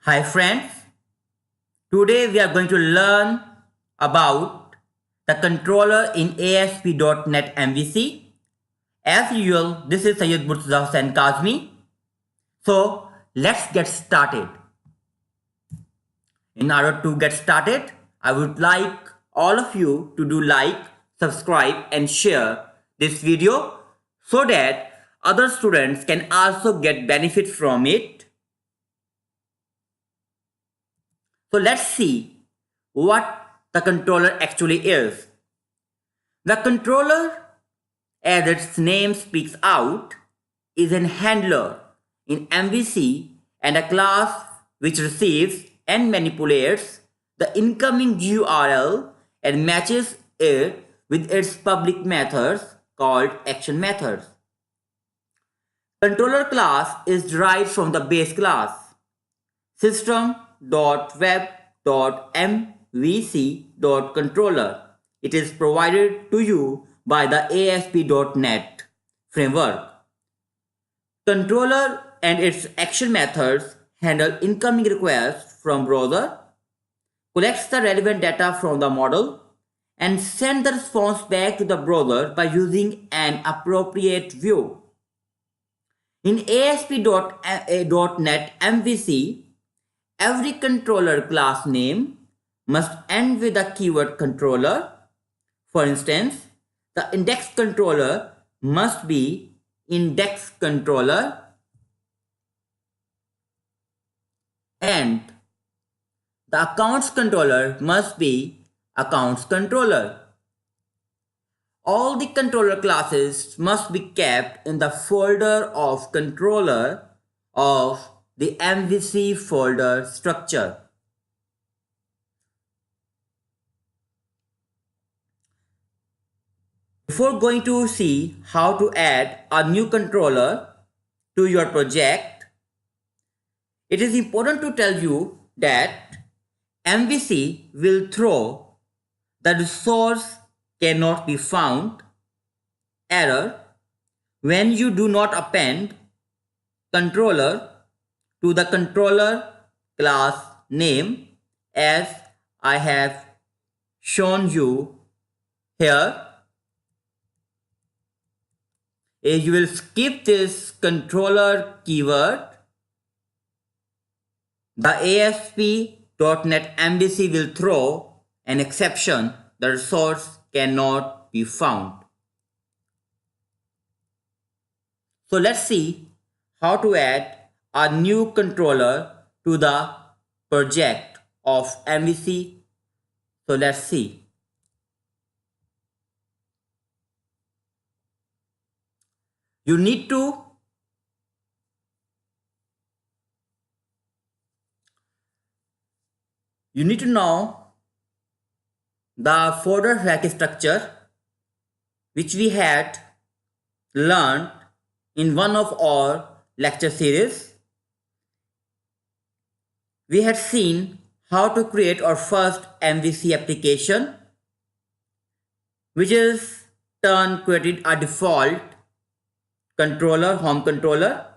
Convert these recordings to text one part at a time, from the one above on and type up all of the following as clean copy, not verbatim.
Hi friends, today we are going to learn about the controller in ASP.NET MVC. As usual, this is Sayyid Murtaza Hussain Kazmi. So let's get started. In order to get started, I would like all of you to do like, subscribe and share this video so that other students can also get benefit from it. So let's see what the controller actually is. The controller, as its name speaks out, is a handler in MVC and a class which receives and manipulates the incoming URL and matches it with its public methods called action methods. Controller class is derived from the base class System.Web.Mvc.Controller. It is provided to you by the ASP.NET framework. Controller and its action methods handle incoming requests from browser, collects the relevant data from the model, and send the response back to the browser by using an appropriate view. In ASP.NET MVC, every controller class name must end with the keyword controller. For instance, the index controller must be IndexController and the accounts controller must be AccountsController. All the controller classes must be kept in the folder of controller of the MVC folder structure. Before going to see how to add a new controller to your project, it is important to tell you that MVC will throw the resource cannot be found error when you do not append controller to the controller class name as I have shown you here. You will skip this controller keyword. The ASP.NET MVC will throw an exception, the resource cannot be found. So let's see how to add a new controller to the project of MVC. So let's see. You need to know the folder hierarchy structure which we had learned in one of our lecture series. We had seen how to create our first MVC application, which is created a default controller, home controller.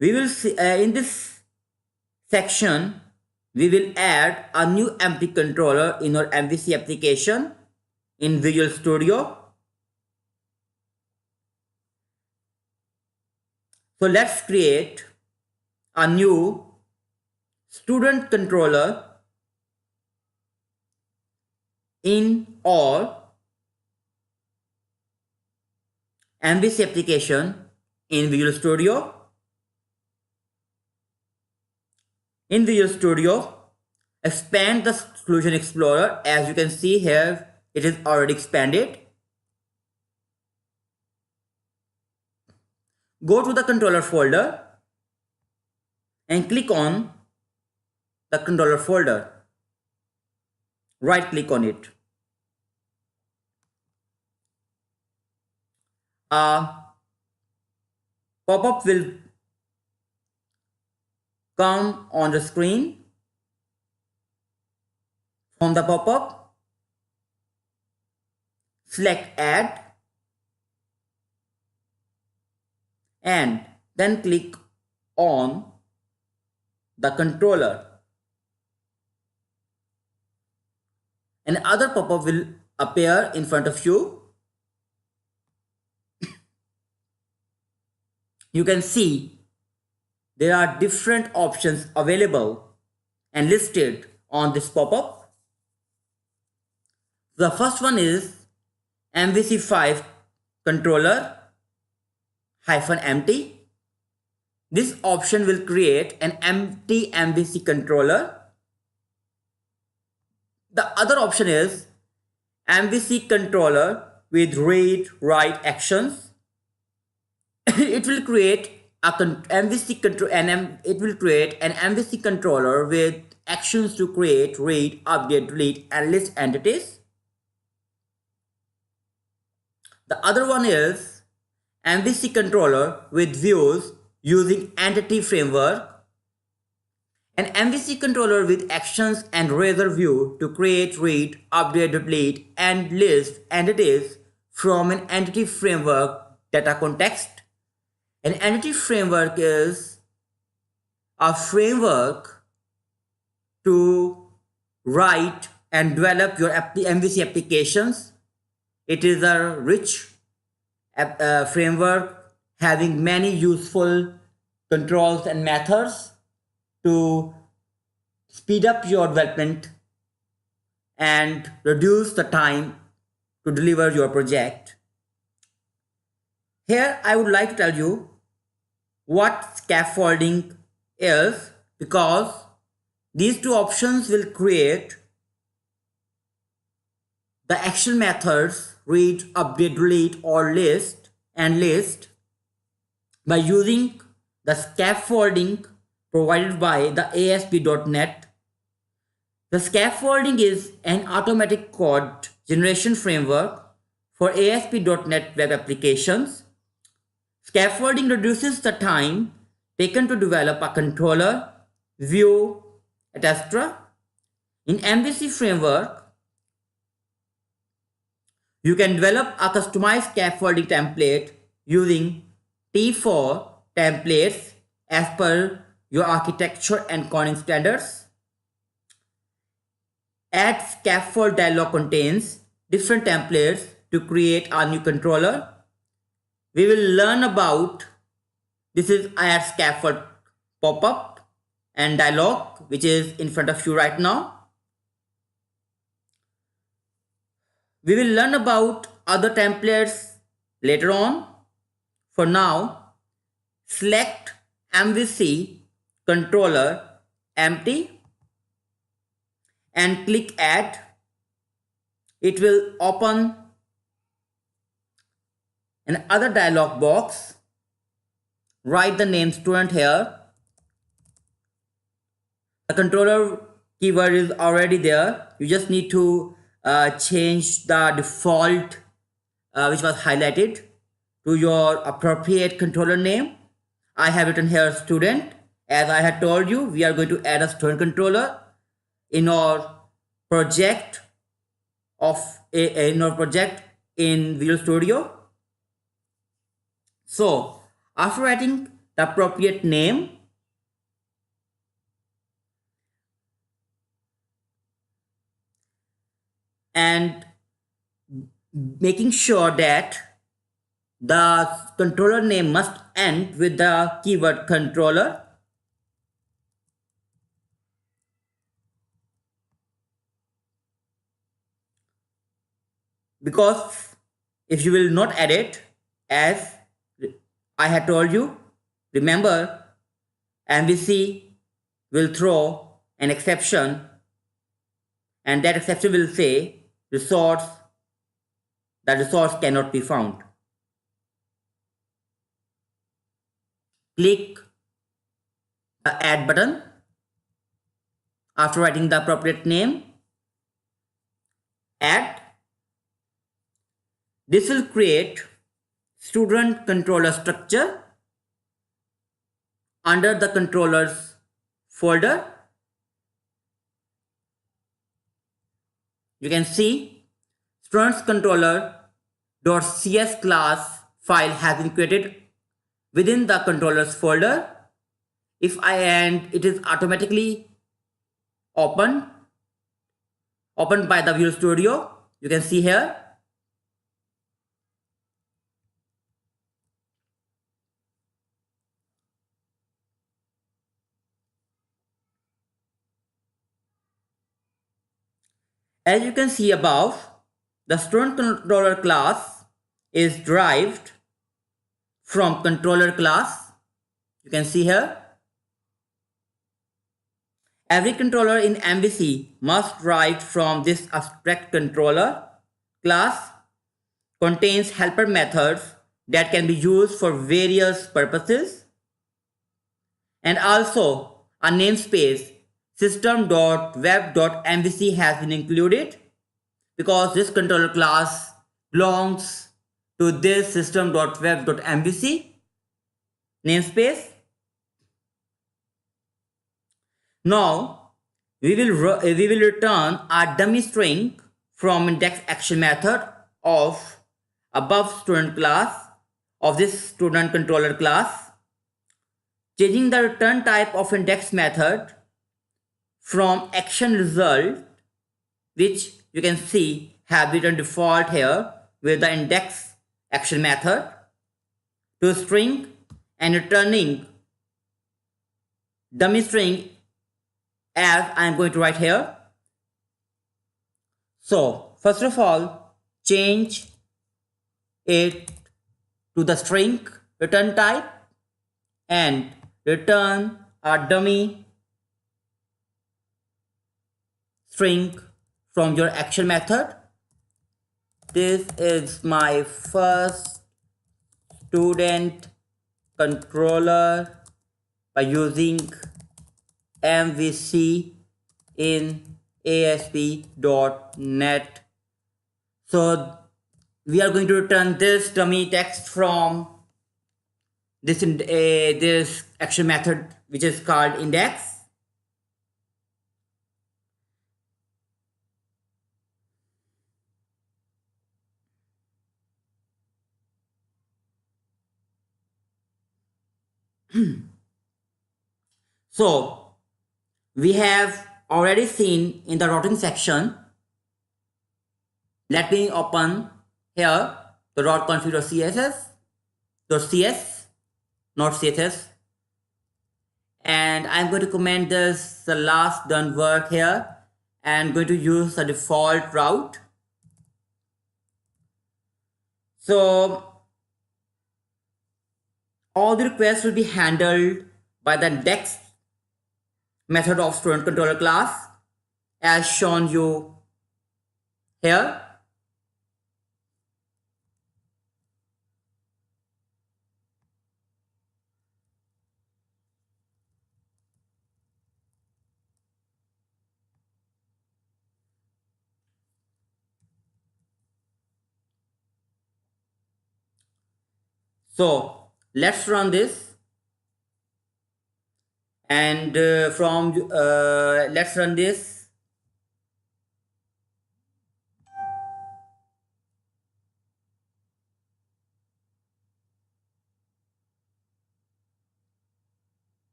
We will see in this section, we will add a new empty controller in our MVC application in Visual Studio. So let's create a new student controller in our MVC application in Visual Studio. In Visual Studio, expand the Solution Explorer. As you can see here, it is already expanded. Go to the controller folder and click on the controller folder. Right click on it. A pop-up will come on the screen. From the pop-up, select Add and then click on the controller. Another pop-up will appear in front of you. You can see there are different options available and listed on this pop-up. The first one is MVC5 controller -empty. This option will create an empty MVC controller. The other option is MVC controller with read write actions. It will create an MVC controller with actions to create, read, update, delete, and list entities. The other one is MVC controller with views using entity framework. An MVC controller with actions and razor view to create, read, update, delete, and list entities from an entity framework data context. An entity framework is a framework to write and develop your MVC applications. It is a rich framework having many useful controls and methods to speed up your development and reduce the time to deliver your project. Here I would like to tell you what scaffolding is, because these two options will create the action methods read, update, delete, or list by using the scaffolding provided by the ASP.NET. The scaffolding is an automatic code generation framework for ASP.NET web applications. Scaffolding reduces the time taken to develop a controller, view, etc. In MVC framework, you can develop a customized scaffolding template using T4 templates as per your architecture and coding standards. Add scaffold dialog contains different templates to create a new controller. We will learn about, this is add scaffold pop-up and dialog, which is in front of you right now. We will learn about other templates later on. For now, select MVC controller empty and click add. It will open another dialog box. Write the name student here. The controller keyword is already there. You just need to change the default which was highlighted to your appropriate controller name. I have written here student. As I had told you, we are going to add a student controller in our project in Visual Studio. So after writing the appropriate name, and making sure that the controller name must end with the keyword controller. Because if you will not add it, as I had told you, remember, MVC will throw an exception, and that exception will say the resource cannot be found. Click the add button after writing the appropriate name. Add. This will create student controller structure under the controllers folder. You can see students controller.cs class file has been created within the controllers folder. if I and it is automatically opened by the Visual Studio. You can see here. As you can see above, the student controller class is derived from controller class. You can see here. Every controller in MVC must derive from this abstract controller class, contains helper methods that can be used for various purposes, and also a namespace System.Web.Mvc has been included because this controller class belongs to this System.Web.Mvc namespace. Now we will return a dummy string from index action method of above student class of this student controller class, changing the return type of index method from action result, which you can see have written default here with the index action method, to string, and returning dummy string as I am going to write here. So first of all, change it to the string return type and return a dummy string from your action method. This is my first student controller by using MVC in ASP.NET. So we are going to return this dummy text from this action method, which is called index. So we have already seen in the routing section. Let me open here the route config.css.cs, not css, and I'm going to comment this the last done work here and going to use the default route. So all the requests will be handled by the index method of student controller class as shown you here. So let's run this, and let's run this.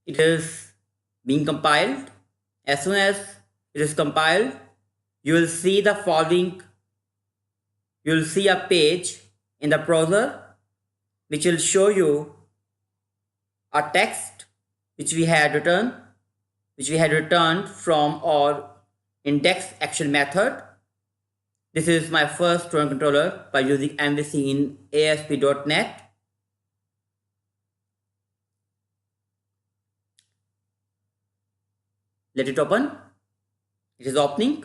It is being compiled. As soon as it is compiled, you will see the following. You will see a page in the browser which will show you a text which we had returned from our index action method. This is my first student controller by using MVC in ASP.NET. Let it open. It is opening.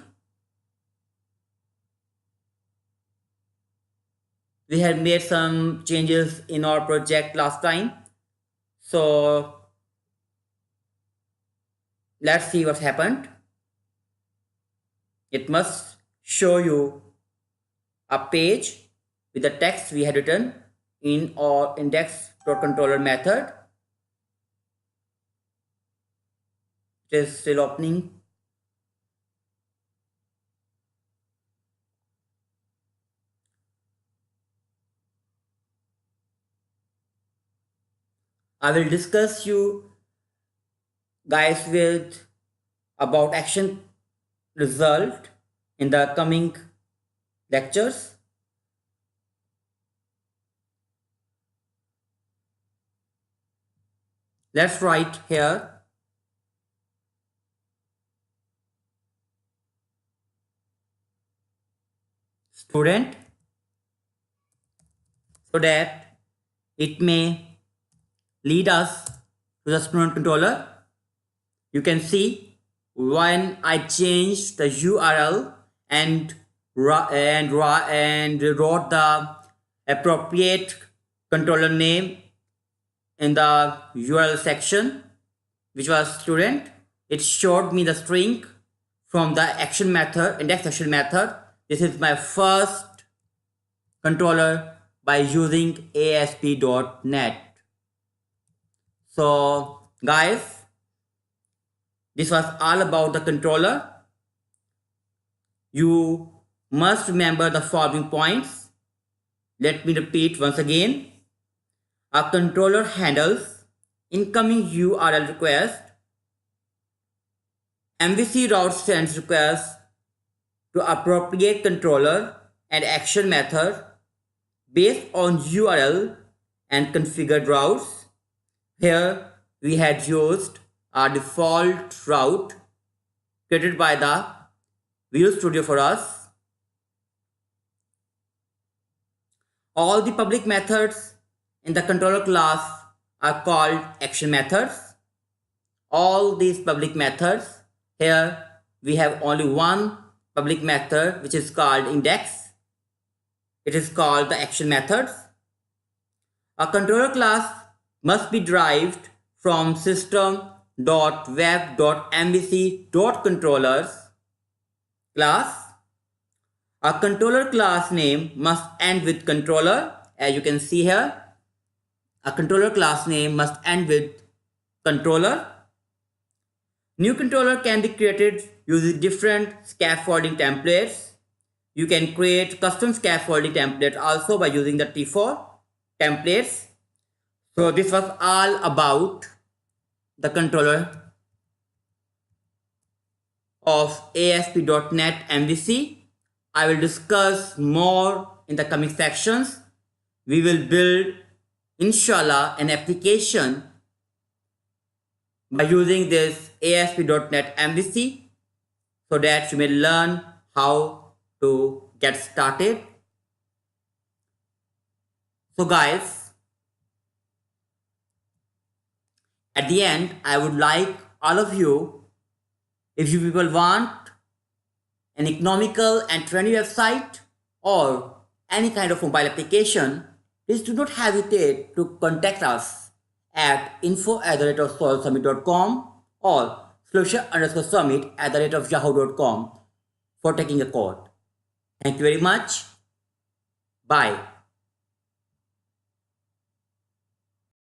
We had made some changes in our project last time. So let's see what's happened. It must show you a page with the text we had written in our index.controller method. It is still opening. I will discuss you guys with about action result in the coming lectures. Let's write here student so that it may lead us to the student controller. You can see when I changed the URL and wrote the appropriate controller name in the URL section, which was student, it showed me the string from the action method, index action method. This is my first controller by using ASP.NET. So guys, this was all about the controller. You must remember the following points. Let me repeat once again. A controller handles incoming URL request. MVC route sends requests to appropriate controller and action method based on URL and configured routes. Here we had used our default route created by the Visual Studio for us. All the public methods in the controller class are called action methods. All these public methods, here we have only one public method which is called index. It is called the action methods. A controller class must be derived from System.Web.Mvc.Controller class. A controller class name must end with controller. As you can see here, a controller class name must end with controller. New controller can be created using different scaffolding templates. You can create custom scaffolding templates also by using the T4 templates. So this was all about the controller of ASP.NET MVC. I will discuss more in the coming sections. We will build, inshallah, an application by using this ASP.NET MVC so that you may learn how to get started. So guys, at the end, I would like all of you, if you people want an economical and trendy website or any kind of mobile application, please do not hesitate to contact us at info@solvesummit.com or solution_summit@yahoo.com for taking a call. Thank you very much. Bye.